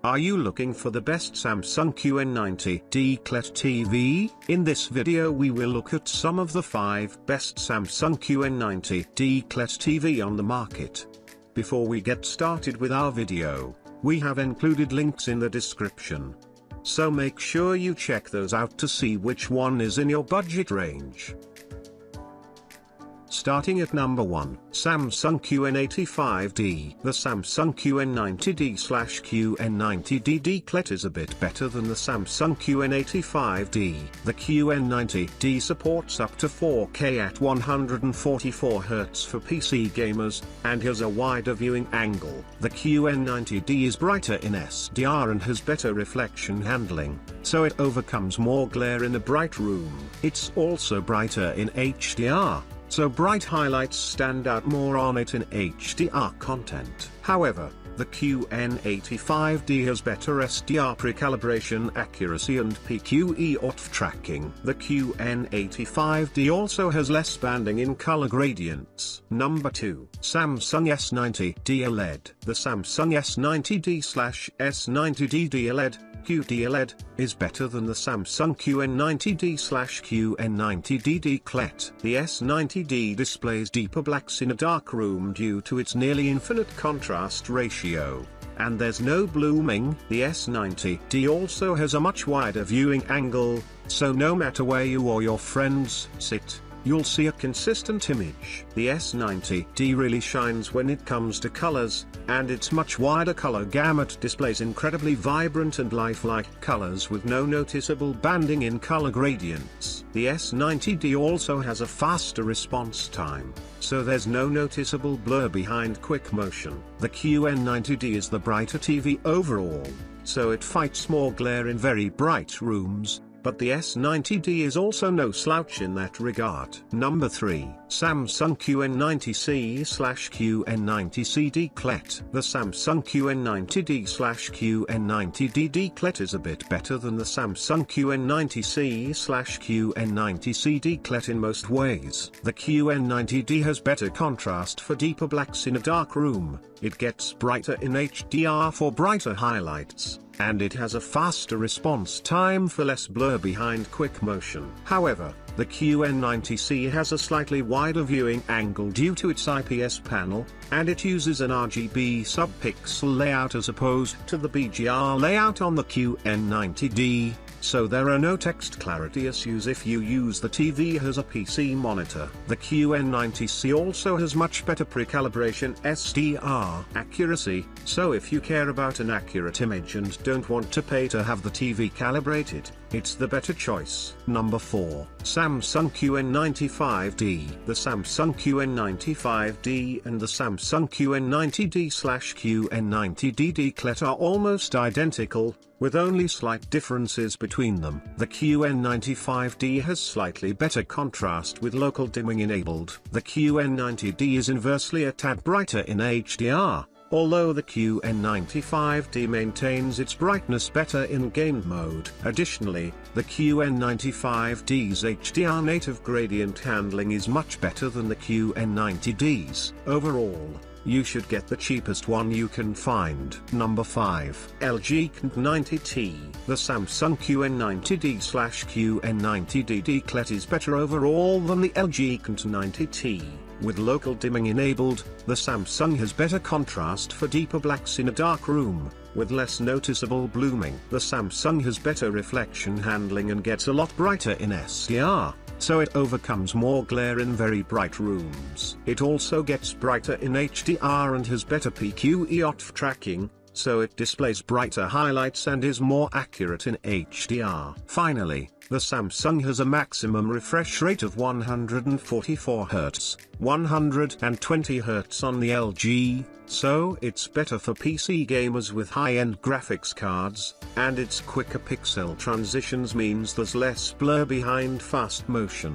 Are you looking for the best Samsung QN90D QLED TV? In this video we will look at some of the 5 best Samsung QN90D QLED TV on the market. Before we get started with our video, we have included links in the description. So make sure you check those out to see which one is in your budget range. Starting at number 1, Samsung QN85D. The Samsung QN90D/QN90D QLED is a bit better than the Samsung QN85D. The QN90D supports up to 4K at 144Hz for PC gamers, and has a wider viewing angle. The QN90D is brighter in SDR and has better reflection handling, so it overcomes more glare in a bright room. It's also brighter in HDR, so bright highlights stand out more on it in HDR content. However, the QN85D has better SDR pre-calibration accuracy and PQE OTF tracking. The QN85D also has less banding in color gradients. Number 2, Samsung S90D OLED. The Samsung S90D/S90D OLED QLED is better than the Samsung QN90D/QN90D QLED. The S90D displays deeper blacks in a dark room due to its nearly infinite contrast ratio, and there's no blooming. The S90D also has a much wider viewing angle, so no matter where you or your friends sit, you'll see a consistent image. The S90D really shines when it comes to colors, and its much wider color gamut displays incredibly vibrant and lifelike colors with no noticeable banding in color gradients. The S90D also has a faster response time, so there's no noticeable blur behind quick motion. The QN90D is the brighter TV overall, so it fights more glare in very bright rooms, but the S90D is also no slouch in that regard. Number 3, Samsung QN90C/QN90CD QLED. The Samsung QN90D/QN90D QLED is a bit better than the Samsung QN90C/QN90CD QLED in most ways. The QN90D has better contrast for deeper blacks in a dark room, it gets brighter in HDR for brighter highlights, and it has a faster response time for less blur behind quick motion. However, the QN90C has a slightly wider viewing angle due to its IPS panel, and it uses an RGB sub-pixel layout as opposed to the BGR layout on the QN90D, so there are no text clarity issues if you use the TV as a PC monitor. The QN90C also has much better pre-calibration SDR accuracy, so if you care about an accurate image and don't want to pay to have the TV calibrated, it's the better choice. Number 4, Samsung QN95D. The Samsung QN95D and the Samsung QN90D/QN90D QLED are almost identical, with only slight differences between them. The QN95D has slightly better contrast with local dimming enabled. The QN90D is inversely a tad brighter in HDR, although the QN95D maintains its brightness better in game mode. Additionally, the QN95D's HDR native gradient handling is much better than the QN90D's. Overall, you should get the cheapest one you can find. Number 5, LG QN90T. The Samsung QN90D/QN90D QLED is better overall than the LG QN90T. With local dimming enabled, the Samsung has better contrast for deeper blacks in a dark room, with less noticeable blooming. The Samsung has better reflection handling and gets a lot brighter in SDR, so it overcomes more glare in very bright rooms. It also gets brighter in HDR and has better PQE OTF tracking, so it displays brighter highlights and is more accurate in HDR. Finally, the Samsung has a maximum refresh rate of 144Hz, 120Hz on the LG, so it's better for PC gamers with high-end graphics cards, and its quicker pixel transitions means there's less blur behind fast motion.